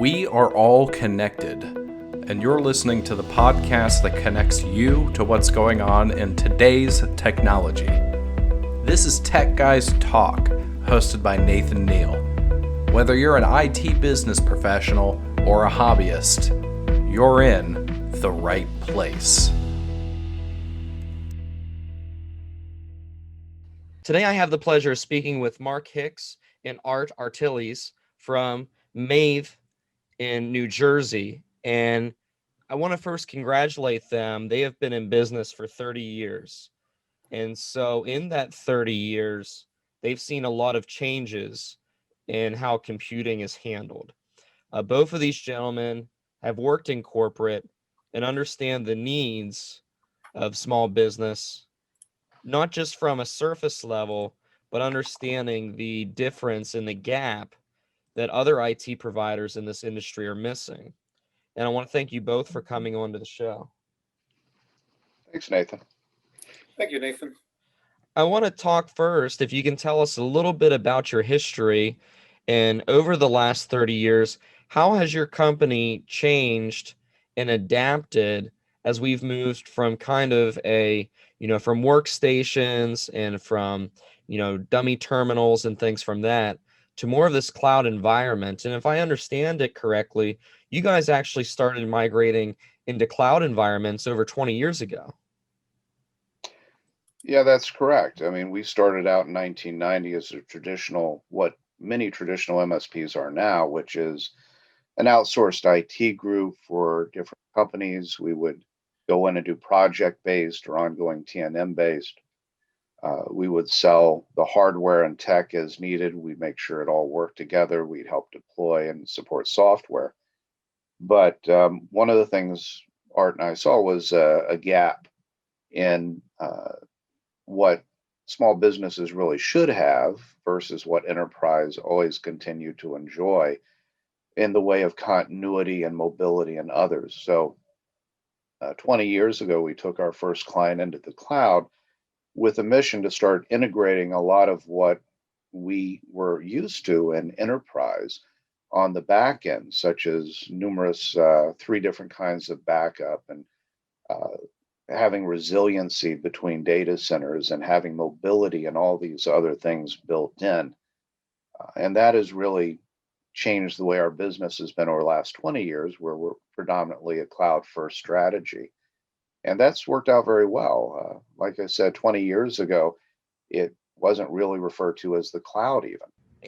We are all connected, and you're listening to the podcast that connects you to what's going on in today's technology. This is Tech Guys Talk, hosted by Nathan Neal. Whether you're an IT business professional or a hobbyist, you're in the right place. Today I have the pleasure of speaking with Mark Hicks and Art Artiles from Mathe in New Jersey. And I want to first congratulate them. They have been in business for 30 years. And so in that 30 years, they've seen a lot of changes in how computing is handled. Both of these gentlemen have worked in corporate and understand the needs of small business, not just from a surface level, but understanding the difference in the gap that other IT providers in this industry are missing. And I want to thank you both for coming on to the show. Thanks, Nathan. Thank you, Nathan. I want to talk first, if you can tell us a little bit about your history and over the last 30 years, how has your company changed and adapted as we've moved from kind of from workstations and from, dummy terminals and things from that to more of this cloud environment? And if I understand it correctly, you guys actually started migrating into cloud environments over 20 years ago. Yeah, that's correct. I mean, we started out in 1990 as a traditional, what many traditional MSPs are now, which is an outsourced IT group for different companies. We would go in and do project-based or ongoing T&M-based. We would sell the hardware and tech as needed. We'd make sure it all worked together. We'd help deploy and support software. But one of the things Art and I saw was a gap in what small businesses really should have versus what enterprise always continue to enjoy in the way of continuity and mobility and others. So 20 years ago, we took our first client into the cloud with a mission to start integrating a lot of what we were used to in enterprise on the back end, such as numerous 3 different kinds of backup and having resiliency between data centers and having mobility and all these other things built in. And that has really changed the way our business has been over the last 20 years, where we're predominantly a cloud first strategy. And that's worked out very well. Like I said, 20 years ago, it wasn't really referred to as the cloud even.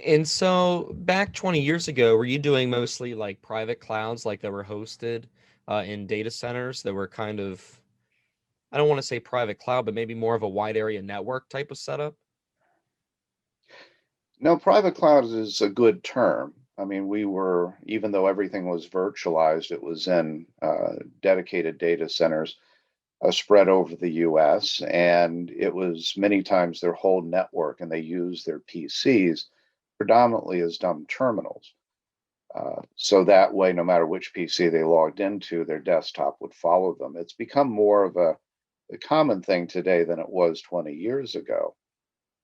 And so back 20 years ago, were you doing mostly like private clouds, like that were hosted in data centers that were kind of, I don't want to say private cloud, but maybe more of a wide area network type of setup? No, private cloud is a good term. I mean, even though everything was virtualized, it was in dedicated data centers spread over the US. And it was many times their whole network, and they used their PCs predominantly as dumb terminals. So that way, no matter which PC they logged into, their desktop would follow them. It's become more of a common thing today than it was 20 years ago.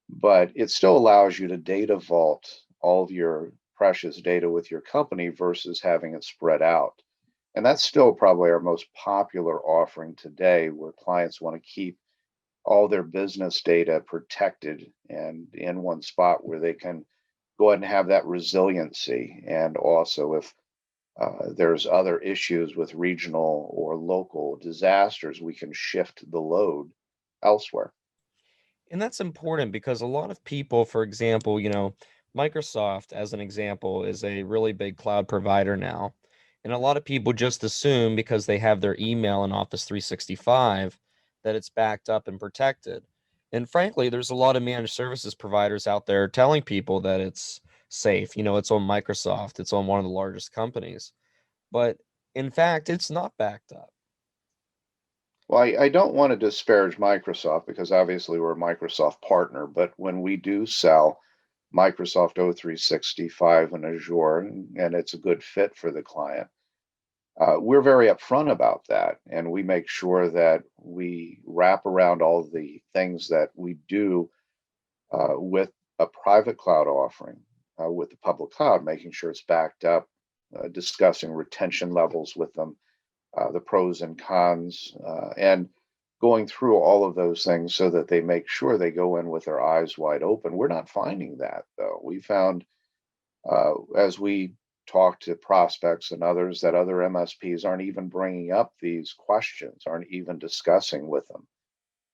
But it still allows you to data vault all of your precious data with your company versus having it spread out. And that's still probably our most popular offering today, where clients want to keep all their business data protected and in one spot where they can go ahead and have that resiliency. And also, if there's other issues with regional or local disasters, we can shift the load elsewhere. And that's important because a lot of people, for example, Microsoft, as an example, is a really big cloud provider now. And a lot of people just assume because they have their email in Office 365 that it's backed up and protected. And frankly, there's a lot of managed services providers out there telling people that it's safe. It's on Microsoft, it's on one of the largest companies. But in fact, it's not backed up. Well, I don't want to disparage Microsoft because obviously we're a Microsoft partner, but when we do sell Microsoft O365 and Azure, and it's a good fit for the client, we're very upfront about that. And we make sure that we wrap around all the things that we do with a private cloud offering with the public cloud, making sure it's backed up discussing retention levels with them, the pros and cons, and going through all of those things so that they make sure they go in with their eyes wide open. We're not finding that, though. We found, as we talk to prospects and others, that other MSPs aren't even bringing up these questions, aren't even discussing with them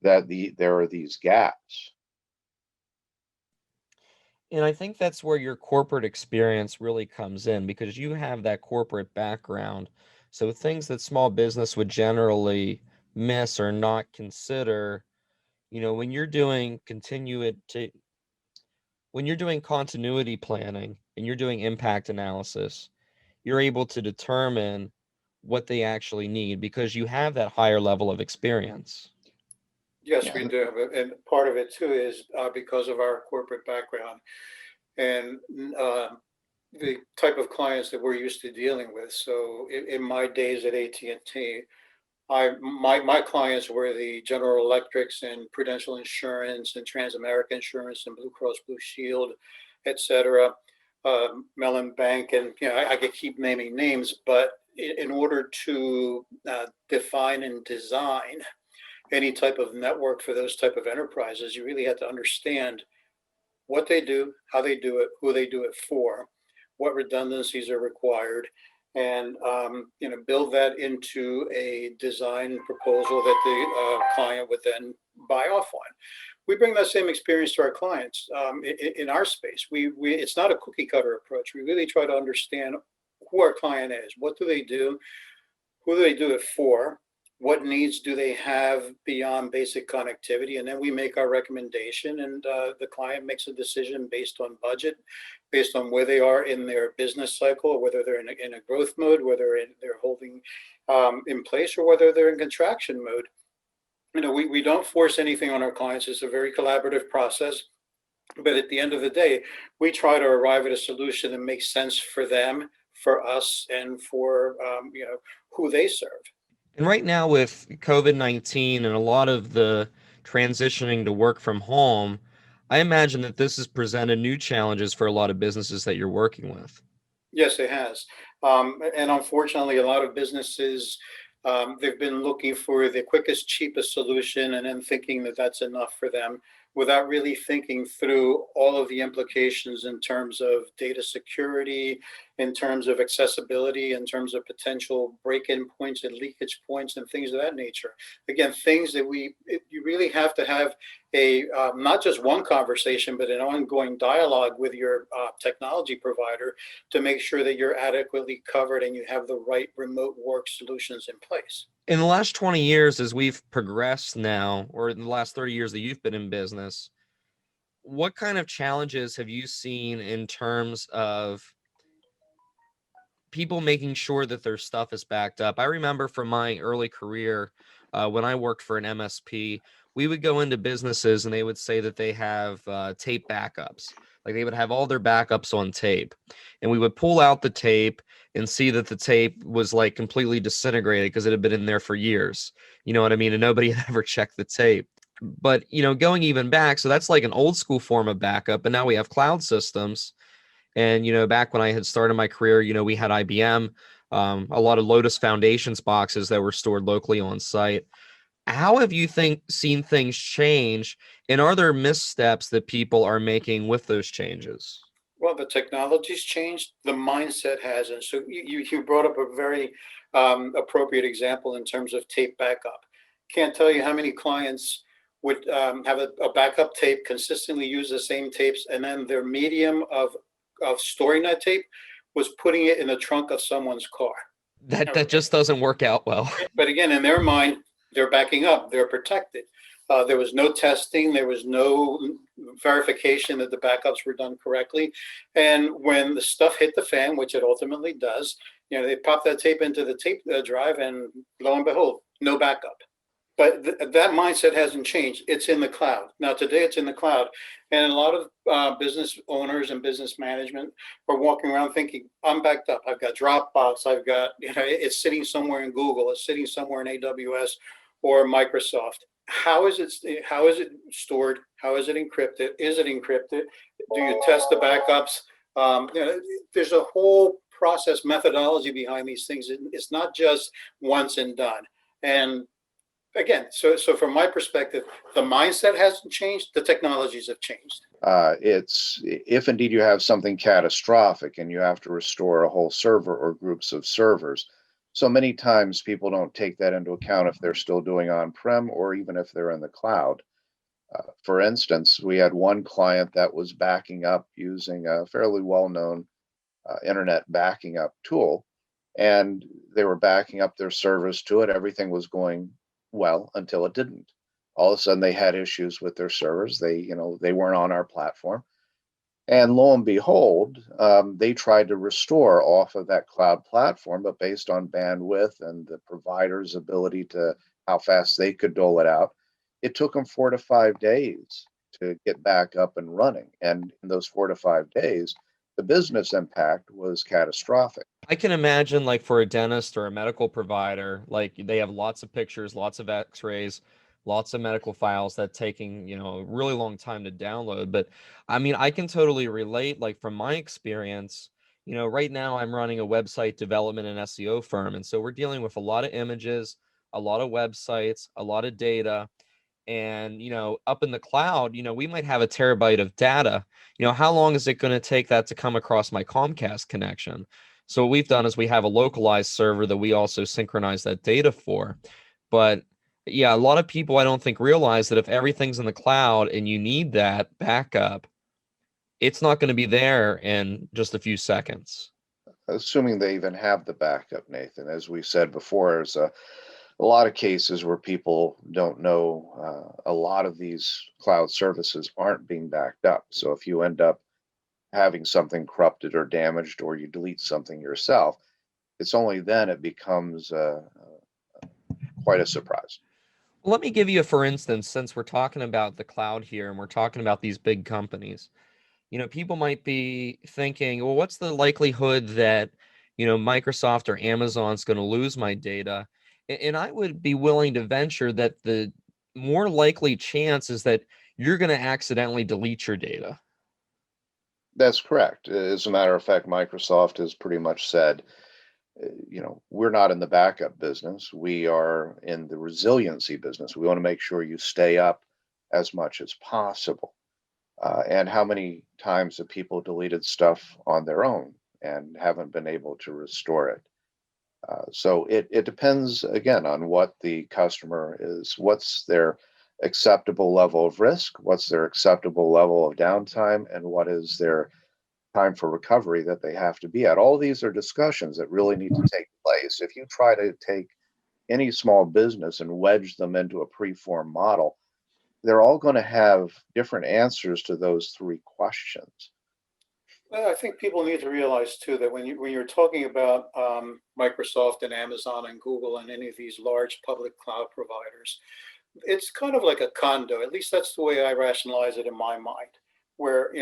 that there are these gaps. And I think that's where your corporate experience really comes in, because you have that corporate background. So things that small business would generally miss or not consider, when you're doing continuity planning and you're doing impact analysis, you're able to determine what they actually need because you have that higher level of experience. Yes, Yeah. we do. And part of it too is because of our corporate background and the type of clients that we're used to dealing with. So in my days at AT&T, my clients were the General Electrics and Prudential Insurance and Transamerica Insurance and Blue Cross Blue Shield, et cetera, Mellon Bank, and I could keep naming names, but in order to define and design any type of network for those type of enterprises, you really had to understand what they do, how they do it, who they do it for, what redundancies are required, and build that into a design proposal that the client would then buy off on. We bring that same experience to our clients in our space. We it's not a cookie cutter approach. We really try to understand who our client is, what do they do, who do they do it for, what needs do they have beyond basic connectivity, and then we make our recommendation, and the client makes a decision based on budget, based on where they are in their business cycle, whether they're in a growth mode, whether they're holding in place, or whether they're in contraction mode. We don't force anything on our clients. It's a very collaborative process, but at the end of the day, we try to arrive at a solution that makes sense for them, for us, and for who they serve. And right now with COVID-19 and a lot of the transitioning to work from home, I imagine that this has presented new challenges for a lot of businesses that you're working with. Yes, it has. And unfortunately, a lot of businesses, they've been looking for the quickest, cheapest solution and then thinking that that's enough for them without really thinking through all of the implications in terms of data security, in terms of accessibility, in terms of potential break-in points and leakage points and things of that nature. Again, things that you really have to have a not just one conversation, but an ongoing dialogue with your technology provider to make sure that you're adequately covered and you have the right remote work solutions in place. In the last 20 years, as we've progressed now, or in the last 30 years that you've been in business, what kind of challenges have you seen in terms of people making sure that their stuff is backed up? I remember from my early career, when I worked for an MSP, we would go into businesses and they would say that they have tape backups. Like they would have all their backups on tape, and we would pull out the tape and see that the tape was like completely disintegrated because it had been in there for years. You know what I mean? And nobody had ever checked the tape. But, going even back, so that's like an old school form of backup. And now we have cloud systems. And, back when I had started my career, we had IBM, a lot of Lotus Foundations boxes that were stored locally on site. How have you seen things change? And are there missteps that people are making with those changes? Well, the technology's changed, the mindset hasn't. So you brought up a very appropriate example in terms of tape backup. Can't tell you how many clients would have a backup tape, consistently use the same tapes, and then their medium of storing that tape was putting it in the trunk of someone's car. That just doesn't work out well. But again, in their mind, they're backing up, they're protected. There was no testing, there was no verification that the backups were done correctly. And when the stuff hit the fan, which it ultimately does, they pop that tape into the tape drive, and lo and behold, no backup. But that mindset hasn't changed. It's in the cloud. Now, today it's in the cloud. And a lot of business owners and business management are walking around thinking, I'm backed up. I've got Dropbox. I've got, it's sitting somewhere in Google. It's sitting somewhere in AWS or Microsoft. How is it stored? How is it encrypted? Is it encrypted? Do you test the backups? There's a whole process methodology behind these things. It's not just once and done. And again, so from my perspective, the mindset hasn't changed. The technologies have changed. It's if indeed you have something catastrophic and you have to restore a whole server or groups of servers. So many times people don't take that into account if they're still doing on-prem or even if they're in the cloud. For instance, we had one client that was backing up using a fairly well-known internet backing up tool, and they were backing up their servers to it. Everything was going well until it didn't. All of a sudden, they had issues with their servers. They weren't on our platform, and lo and behold, they tried to restore off of that cloud platform, but based on bandwidth and the provider's ability to how fast they could dole it out, it took them 4 to 5 days to get back up and running. And in those 4 to 5 days, the business impact was catastrophic. I can imagine, like, for a dentist or a medical provider, like, they have lots of pictures, lots of x-rays, lots of medical files that taking, a really long time to download. But I mean, I can totally relate, like, from my experience. Right now I'm running a website development and SEO firm, and so we're dealing with a lot of images, a lot of websites, a lot of data. And up in the cloud, we might have a terabyte of data. How long is it going to take that to come across my Comcast connection? So what we've done is we have a localized server that we also synchronize that data for. But yeah, a lot of people, I don't think, realize that if everything's in the cloud and you need that backup, it's not going to be there in just a few seconds. Assuming they even have the backup, Nathan. As we said before, there's a lot of cases where people don't know a lot of these cloud services aren't being backed up. So if you end up having something corrupted or damaged, or you delete something yourself, it's only then it becomes quite a surprise. Well, let me give you a for instance, since we're talking about the cloud here and we're talking about these big companies. People might be thinking, well, what's the likelihood that, Microsoft or Amazon's going to lose my data? And I would be willing to venture that the more likely chance is that you're going to accidentally delete your data. That's correct. As a matter of fact, Microsoft has pretty much said, we're not in the backup business. We are in the resiliency business. We want to make sure you stay up as much as possible. And how many times have people deleted stuff on their own and haven't been able to restore it? So it depends, again, on what the customer is, what's their acceptable level of risk, what's their acceptable level of downtime, and what is their time for recovery that they have to be at. All these are discussions that really need to take place. If you try to take any small business and wedge them into a preformed model, they're all going to have different answers to those three questions. Well, I think people need to realize too that when you're talking about Microsoft and Amazon and Google and any of these large public cloud providers, it's kind of like a condo. At least that's the way I rationalize it in my mind, where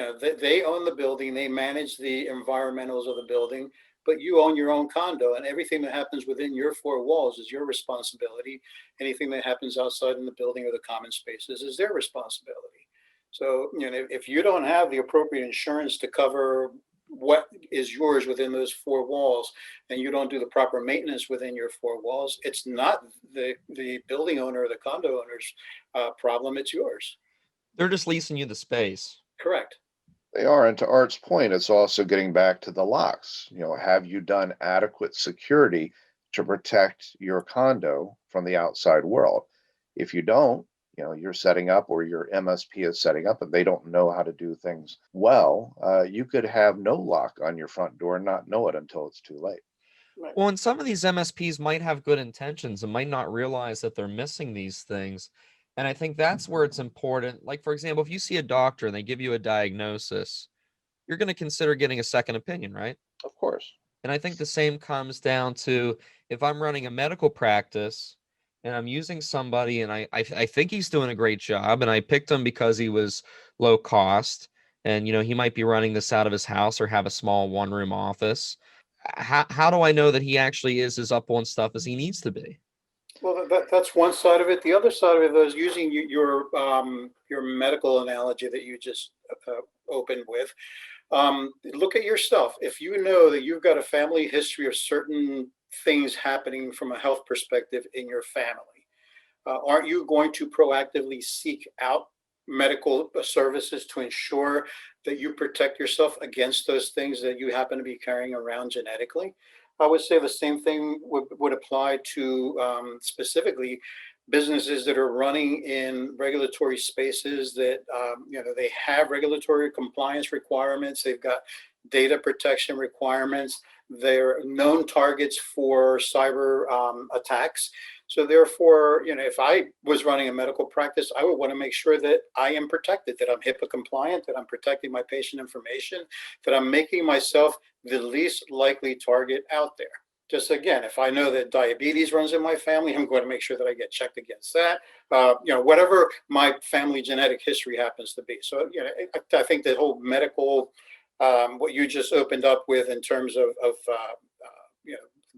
they own the building, they manage the environmentals of the building, but you own your own condo, and everything that happens within your four walls is your responsibility. Anything that happens outside in the building or the common spaces is their responsibility. So, if you don't have the appropriate insurance to cover what is yours within those four walls, and you don't do the proper maintenance within your four walls, it's not the building owner or the condo owner's problem, it's yours. They're just leasing you the space. Correct. They are. And to Art's point, it's also getting back to the locks. Have you done adequate security to protect your condo from the outside world? If you don't, you're setting up, or your MSP is setting up, and they don't know how to do things well, you could have no lock on your front door and not know it until it's too late. Right. Well, and some of these MSPs might have good intentions and might not realize that they're missing these things. And I think that's where it's important. Like, for example, if you see a doctor and they give you a diagnosis, you're going to consider getting a second opinion, right? Of course. And I think the same comes down to if I'm running a medical practice and I'm using somebody and I think he's doing a great job, and I picked him because he was low cost, and he might be running this out of his house or have a small one-room office. How do I know that he actually is as up on stuff as he needs to be? Well, that's one side of it. The other side of it is using your medical analogy that you just opened with. Look at yourself. If you know that you've got a family history of certain things happening from a health perspective in your family, aren't you going to proactively seek out medical services to ensure that you protect yourself against those things that you happen to be carrying around genetically? I would say the same thing would apply to specifically businesses that are running in regulatory spaces that they have regulatory compliance requirements. They've got data protection requirements. They're known targets for cyber attacks. So therefore, if I was running a medical practice, I would want to make sure that I am protected, that I'm HIPAA compliant, that I'm protecting my patient information, that I'm making myself the least likely target out there. Just again, if I know that diabetes runs in my family, I'm going to make sure that I get checked against that. Whatever my family genetic history happens to be. So, I think the whole medical, what you just opened up with in terms of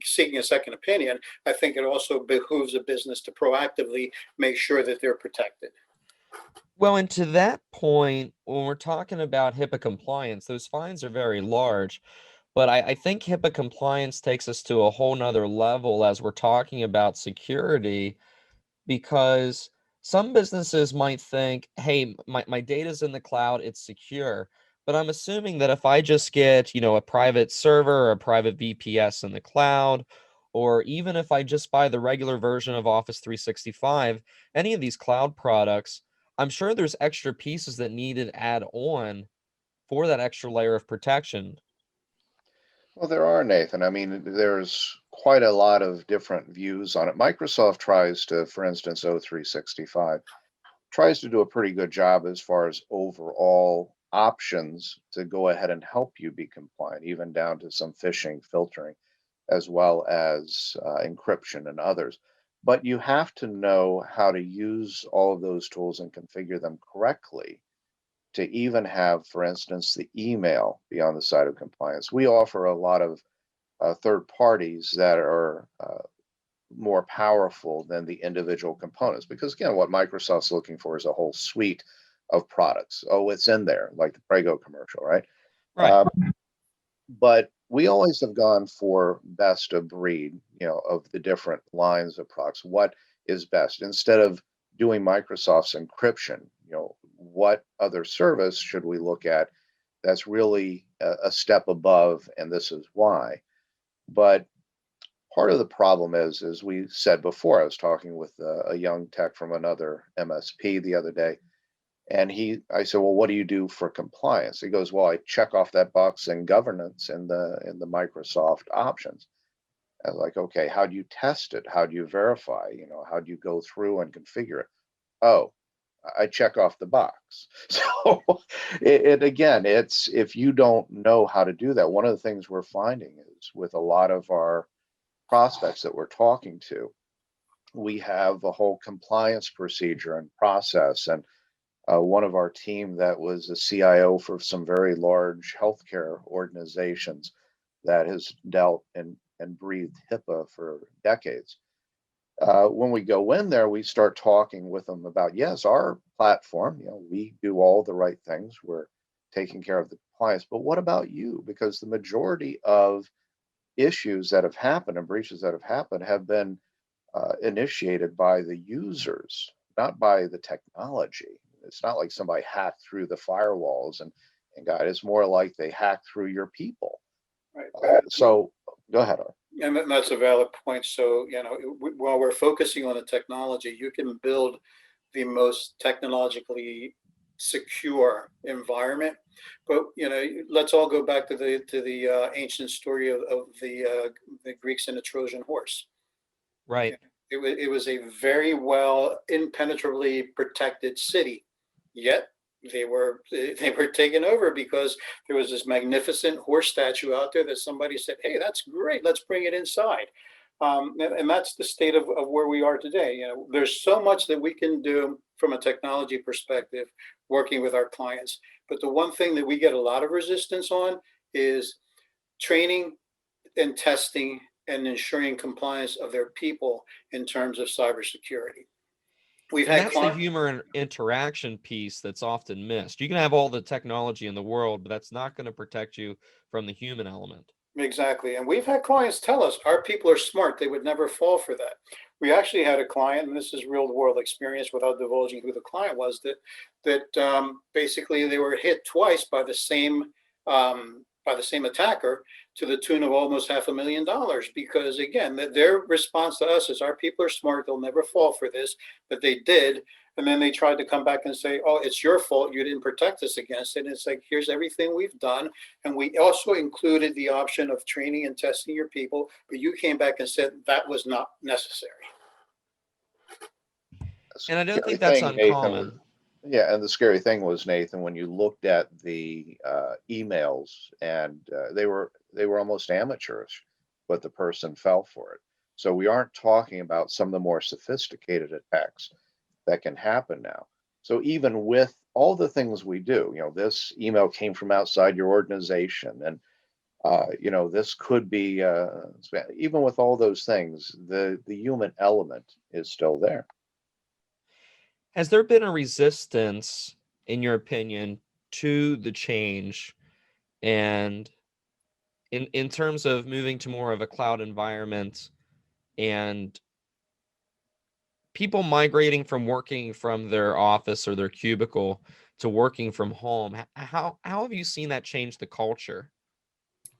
seeking a second opinion, I think it also behooves a business to proactively make sure that they're protected. Well, and to that point, when we're talking about HIPAA compliance, those fines are very large. But I think HIPAA compliance takes us to a whole nother level as we're talking about security, because some businesses might think, hey, my data's in the cloud, it's secure. But I'm assuming that if I just get, a private server or a private VPS in the cloud, or even if I just buy the regular version of Office 365, any of these cloud products, I'm sure there's extra pieces that need to add on for that extra layer of protection. Well, there are, Nathan. I mean, there's quite a lot of different views on it. Microsoft tries to, for instance, O365 tries to do a pretty good job as far as overall options to go ahead and help you be compliant, even down to some phishing filtering, as well as encryption and others. But you have to know how to use all of those tools and configure them correctly to even have, for instance, the email be on the side of compliance. We offer a lot of third parties that are more powerful than the individual components because again what Microsoft's looking for is a whole suite of products. Oh, it's in there like the Prego commercial, right? Right. But we always have gone for best of breed, of the different lines of products. What is best instead of doing Microsoft's encryption? What other service should we look at that's really a step above, and this is why. But part of the problem is, as we said before, I was talking with a young tech from another MSP the other day, and I said, "Well, what do you do for compliance?" He goes, "Well, I check off that box in governance in the Microsoft options." I was like, "Okay, how do you test it? How do you verify? How do you go through and configure it?" Oh, I check off the box. So again, it's if you don't know how to do that, one of the things we're finding is with a lot of our prospects that we're talking to, we have a whole compliance procedure and process. And one of our team that was a CIO for some very large healthcare organizations that has dealt and breathed HIPAA for decades. When we go in there, we start talking with them about, yes, our platform, we do all the right things. We're taking care of the compliance, but what about you? Because the majority of issues that have happened and breaches that have been initiated by the users, not by the technology. It's not like somebody hacked through the firewalls and got it. It's more like they hacked through your people. Right. So go ahead. Art. And that's a valid point. So, while we're focusing on the technology, you can build the most technologically secure environment. But let's all go back to the ancient story of the Greeks and the Trojan horse. Right. It was a very well impenetrably protected city, yet they were taken over because there was this magnificent horse statue out there that somebody said, "Hey, that's great. Let's bring it inside." And that's the state of where we are today. There's so much that we can do from a technology perspective, working with our clients. But the one thing that we get a lot of resistance on is training and testing and ensuring compliance of their people in terms of cybersecurity. We've And had that's the clients. human interaction piece that's often missed. You can have all the technology in the world, but that's not going to protect you from the human element. Exactly. And we've had clients tell us our people are smart. They would never fall for that. We actually had a client, and this is real world experience without divulging who the client was, that basically they were hit twice by the same attacker to the tune of almost $500,000, because again, their response to us is our people are smart. They'll never fall for this, but they did. And then they tried to come back and say, oh, it's your fault. You didn't protect us against it. And it's like, here's everything we've done. And we also included the option of training and testing your people, but you came back and said that was not necessary. And I don't Scary think that's thing, Nathan, was, uncommon. yeah, and the scary thing was, Nathan, when you looked at the emails, and they were almost amateurish, but the person fell for it. So we aren't talking about some of the more sophisticated attacks that can happen now. So even with all the things we do, this email came from outside your organization, and this could be even with all those things, the human element is still there. Has there been a resistance, in your opinion, to the change, and in terms of moving to more of a cloud environment and people migrating from working from their office or their cubicle to working from home? How have you seen that change the culture?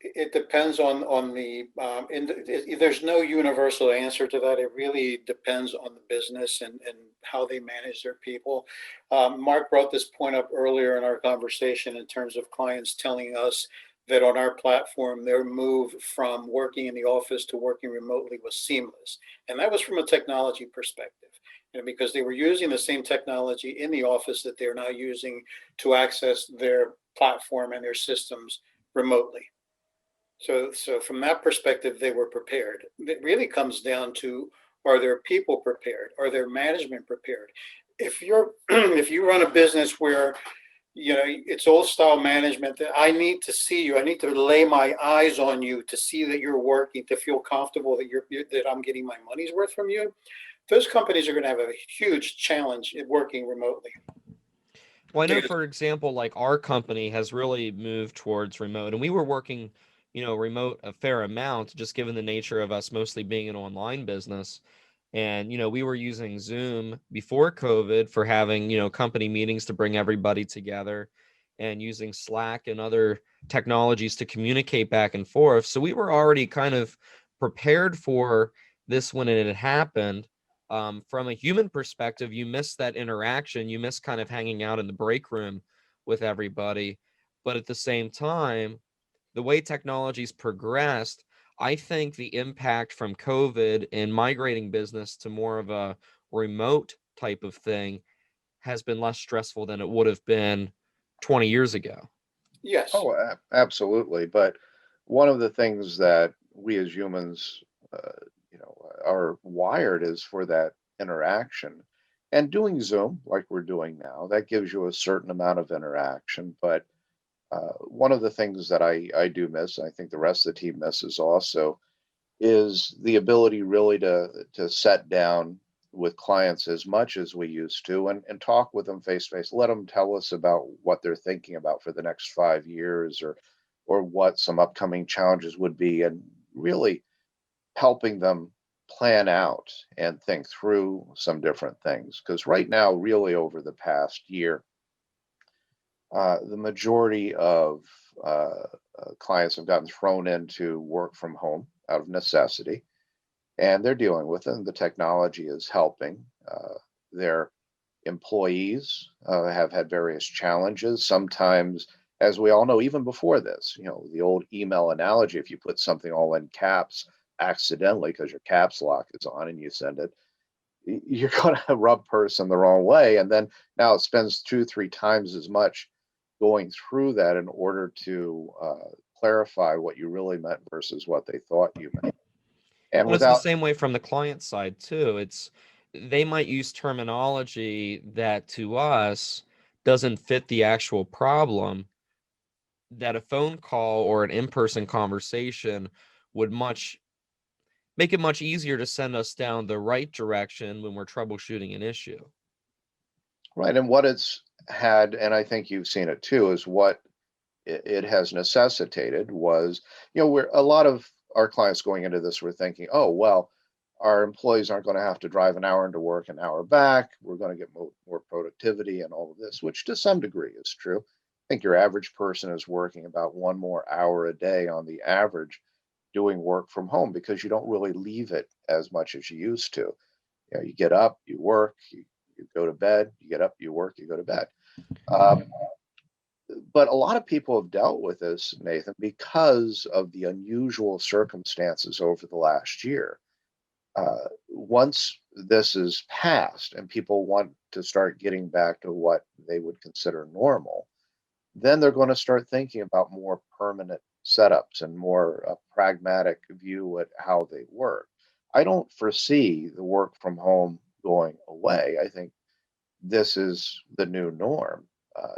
It depends on there's no universal answer to that. It really depends on the business and how they manage their people. Mark brought this point up earlier in our conversation in terms of clients telling us that on our platform, their move from working in the office to working remotely was seamless. And that was from a technology perspective. Because they were using the same technology in the office that they're now using to access their platform and their systems remotely. So from that perspective, they were prepared. It really comes down to, are their people prepared? Are their management prepared? If you're if you run a business where it's old style management, that I need to see you, I need to lay my eyes on you to see that you're working, to feel comfortable that that I'm getting my money's worth from you, those companies are going to have a huge challenge in working remotely. Well, I know, for example, like our company has really moved towards remote, and we were working, remote a fair amount, just given the nature of us mostly being an online business. And, we were using Zoom before COVID for having, company meetings to bring everybody together, and using Slack and other technologies to communicate back and forth. So we were already kind of prepared for this when it had happened. From a human perspective, you miss that interaction. You miss kind of hanging out in the break room with everybody. But at the same time, the way technology's progressed, I think the impact from COVID and migrating business to more of a remote type of thing has been less stressful than it would have been 20 years ago. Yes. Oh, absolutely. But one of the things that we as humans, uh, are wired is for that interaction. And doing Zoom, like we're doing now, that gives you a certain amount of interaction. But one of the things that I do miss, and I think the rest of the team misses also, is the ability really to sit down with clients as much as we used to, and talk with them face to face. Let them tell us about what they're thinking about for the next 5 years, or what some upcoming challenges would be, and really helping them plan out and think through some different things. Because right now, really over the past year, the majority of clients have gotten thrown into work from home out of necessity, and they're dealing with it. And the technology is helping. Their employees have had various challenges. Sometimes, as we all know, even before this, the old email analogy, if you put something all in caps accidentally because your caps lock is on and you send it, you're going to rub person the wrong way. And then now it spends 2, 3 times as much going through that in order to clarify what you really meant versus what they thought you meant. And Well, it's the without, same way from the client side too. They might use terminology that to us doesn't fit the actual problem, that a phone call or an in-person conversation would make it much easier to send us down the right direction when we're troubleshooting an issue. Right. And what it's had, and I think you've seen it too, is what it has necessitated was, where a lot of our clients going into this were thinking, oh, well, our employees aren't going to have to drive an hour into work, an hour back. We're going to get more productivity and all of this, which to some degree is true. I think your average person is working about one more hour a day on the average doing work from home because you don't really leave it as much as you used to. You get up, you work, you go to bed, you get up, you work, you go to bed. Um, but a lot of people have dealt with this, Nathan, because of the unusual circumstances over the last year. Once this is passed and people want to start getting back to what they would consider normal, then they're going to start thinking about more permanent setups and more pragmatic view at how they work. I don't foresee the work from home going away. I think this is the new norm,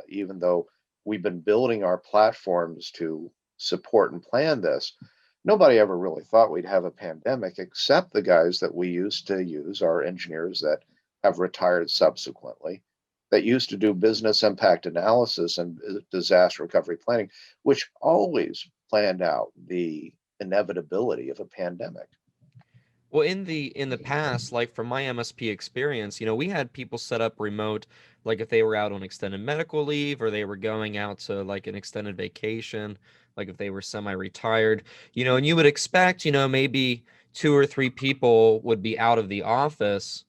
even though we've been building our platforms to support and plan this. Nobody ever really thought we'd have a pandemic except the guys that we used to use, our engineers that have retired subsequently, that used to do business impact analysis and disaster recovery planning, which always planned out the inevitability of a pandemic. Well, in the past, like from my MSP experience, we had people set up remote, like if they were out on extended medical leave or they were going out to like an extended vacation, like if they were semi-retired, and you would expect, maybe two or three people would be out of the office,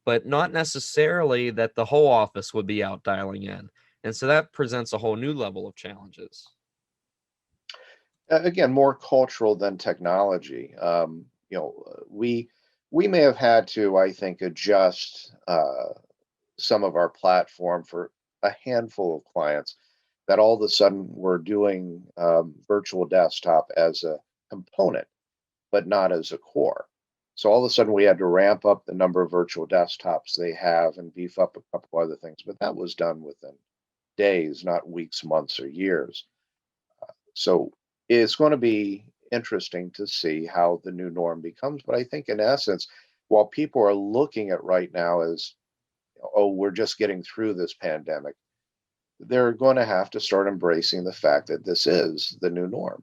but not necessarily that the whole office would be out dialing in. And so that presents a whole new level of challenges. Again, more cultural than technology. We may have had to, I think, adjust some of our platform for a handful of clients that all of a sudden were doing virtual desktop as a component, but not as a core. So all of a sudden we had to ramp up the number of virtual desktops they have and beef up a couple other things, but that was done within days, not weeks, months, or years. So it's going to be interesting to see how the new norm becomes. But I think, in essence, while people are looking at right now as, oh, we're just getting through this pandemic, they're going to have to start embracing the fact that this is the new norm.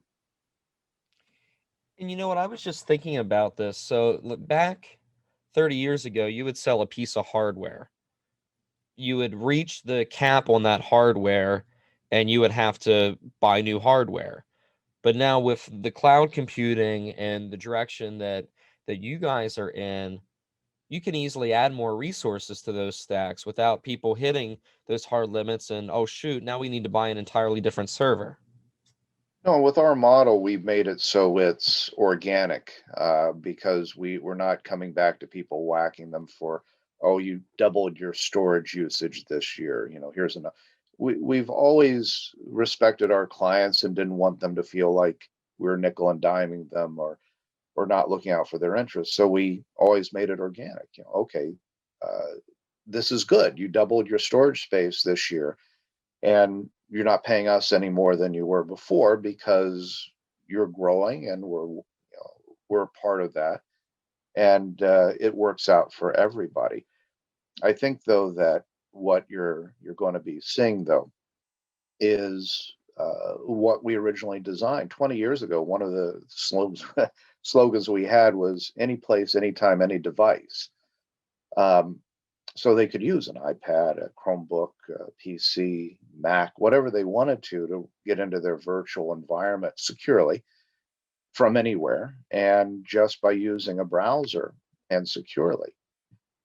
And you know what? I was just thinking about this. So look, back 30 years ago, you would sell a piece of hardware. You would reach the cap on that hardware and you would have to buy new hardware. But now with the cloud computing and the direction that you guys are in, you can easily add more resources to those stacks without people hitting those hard limits and oh shoot, now we need to buy an entirely different server. No, with our model, we've made it so it's organic because we're not coming back to people whacking them for, oh, you doubled your storage usage this year. Here's enough. We've always respected our clients and didn't want them to feel like we're nickel and diming them or not looking out for their interests. So we always made it organic. Okay, uh, this is good. You doubled your storage space this year and you're not paying us any more than you were before because you're growing and we're a part of that, and it works out for everybody. I think though that what you're going to be seeing though is what we originally designed 20 years ago. One of the slogans we had was any place, anytime, any device. Um, so they could use an iPad, a Chromebook, a PC, Mac, whatever they wanted to get into their virtual environment securely from anywhere and just by using a browser and securely.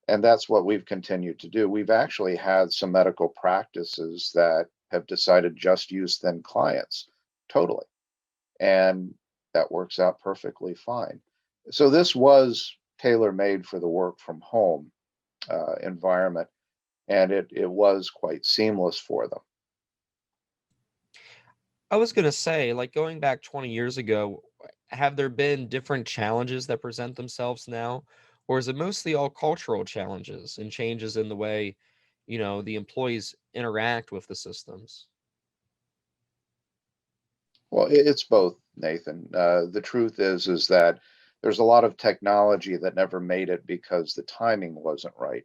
And that's what we've continued to do. We've actually had some medical practices that have decided just use thin clients totally. And that works out perfectly fine. So this was tailor made for the work from home environment, and it was quite seamless for them. I was going to say, like going back 20 years ago, have there been different challenges that present themselves now? Or is it mostly all cultural challenges and changes in the way, the employees interact with the systems? Well, it's both, Nathan. The truth is that there's a lot of technology that never made it because the timing wasn't right.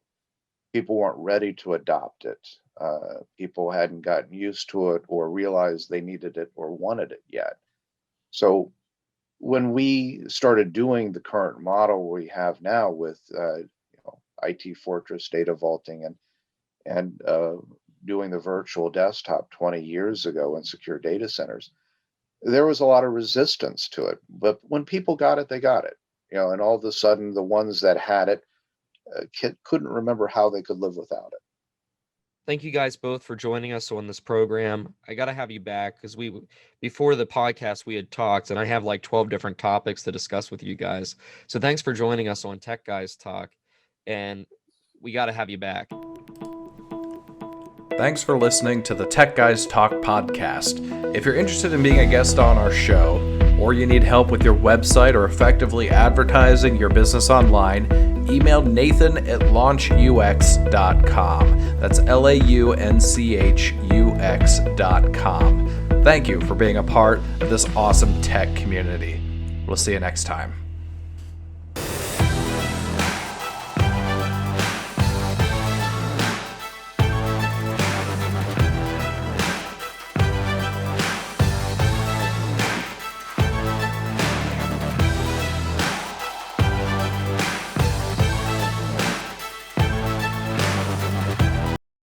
people weren't ready to adopt it. People hadn't gotten used to it or realized they needed it or wanted it yet. So when we started doing the current model we have now with IT Fortress data vaulting and doing the virtual desktop 20 years ago in secure data centers, there was a lot of resistance to it. But when people got it, they got it. And all of a sudden, the ones that had it couldn't remember how they could live without it. Thank you guys both for joining us on this program. I got to have you back because before the podcast, we had talked and I have like 12 different topics to discuss with you guys. So thanks for joining us on Tech Guys Talk, and we got to have you back. Thanks for listening to the Tech Guys Talk podcast. If you're interested in being a guest on our show, or you need help with your website or effectively advertising your business online, email nathan@launchux.com. That's LAUNCHUX.com. Thank you for being a part of this awesome tech community. We'll see you next time.